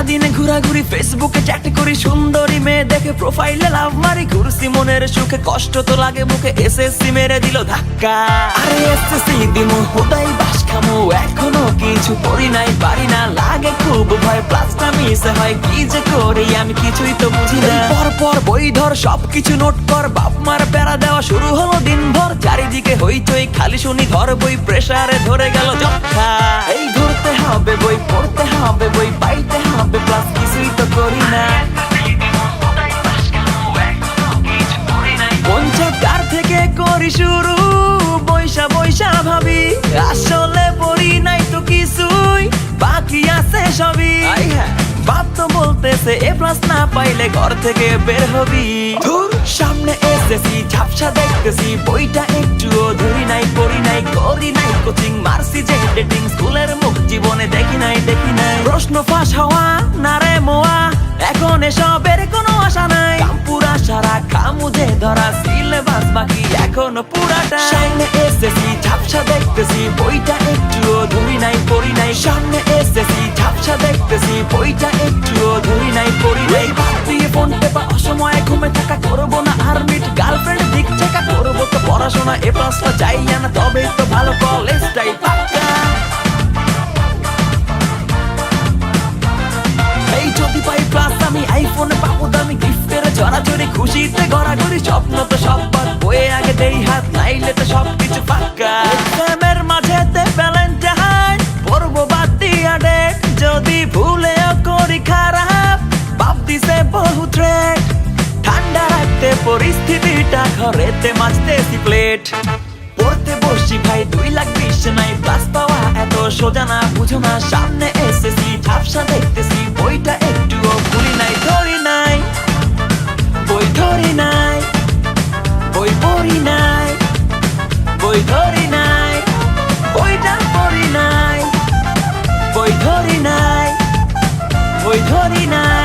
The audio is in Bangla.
সারাদিনে ঘোরাঘুরি, ফেসবুকে চ্যাট করি, সুন্দরী মেয়ে দেখে প্রোফাইলে লাভ মারি, ঘুরছি মনের সুখে, কষ্ট তো লাগে মুখে, এসএসসি মেরে দিল ধাক্কা। আরে এসএসসি দিমু হোদাই বাস খামু, এখনো কিছু করি নাই, পারি না, লাগে খুব ভয়, প্লাসটা মিস হয়, কি যে করি আমি কিছুই তো বুঝি না। পর পর বই ধর, সবকিছু নোট কর, বাপ মার প্যারা দেওয়া শুরু হলো দিনভর, চারিদিকে হইচই, খালি শুনি ধর বই, প্রেসারে ধরে গেল যক্ষা। এই ধরতে হবে বই, পড়তে হবে বই, পাইতে হবে প্লাস, কিছুই তো করি না। কোন চ্যাপ্টার থেকে করি শুরু, বৈশা বৈশা ভাবি, আসলে পড়ি নাই তো কিছুই, বাকি আছে সবই। বাপ তো বলতেছে এ প্লাস না পাইলে ঘর থেকে বের হবি। ধুর, সামনে এসেছি, ঝাপসা দেখতেছি, বইটা একটুও ধরি নাই, পড়ি নাই, করি নাই কোচিং, মারছি যে ডেটিং, স্কুলের মুখ জীবনে দেখি নাই। প্রশ্ন ফাঁস হওয়া না রে মোয়া, এখন এসবের কোনো আশা নাই, পুরা সারা খামু যে ধরা, সিলেবাস বাকি এখনো পুরাটা। সামনে এসেছি, ঝাপসা দেখতেছি, বইটা একটুও ধরি নাই, পড়ি নাই, সামনে এসেছি, ঝাপসা দেখতেছি, বইটা একটুও ধরি নাই, পড়ি নাই, বাদ দিয়ে ফোন টেপা, অসময়ে ঘুমে থাকা, করবো না আর মিট, গার্লফ্রেন্ড দিক ঠেকা, করবো তো পড়াশোনা, এ প্লাসটা চাই না, তবেই তো ভালো কলেজটাই পাক্কা। এই যদি পাই প্লাস আমি আইফোনে পাবো দামি, গিফটের জড়াজড়ি, খুশিতে গড়াগড়ি, স্বপ্ন তো সব বাদ, বয়ে আগে দেই হাত, নাইলে তো সবকিছু পাক্কা। এক্সামের মাঝেতে ভ্যালেন্টাইন, পড়বো বাদ দিয়া ডেট, যদি ভুলেও করি খারাপ, বাপ দিছে বহু থ্রেট, ঠান্ডা রাখতে পরিস্থিতিটা, ঘরেতে মাজতেছি প্লেট, পড়তে বসছি ভাই 2,20,000 নাই, প্লাস পাওয়া এত সোজা না, বুঝো না, সামনে এসেছি, ঝাপসা দেখতেছি, বইটা একটুও ভুলি নাই, ধরি নাই বই, ধরি নাই বই, পড়ি নাই বই, ধরি নাই বইটা, পড়ি নাই বই, ধরি নাই বই, ধরি নাই।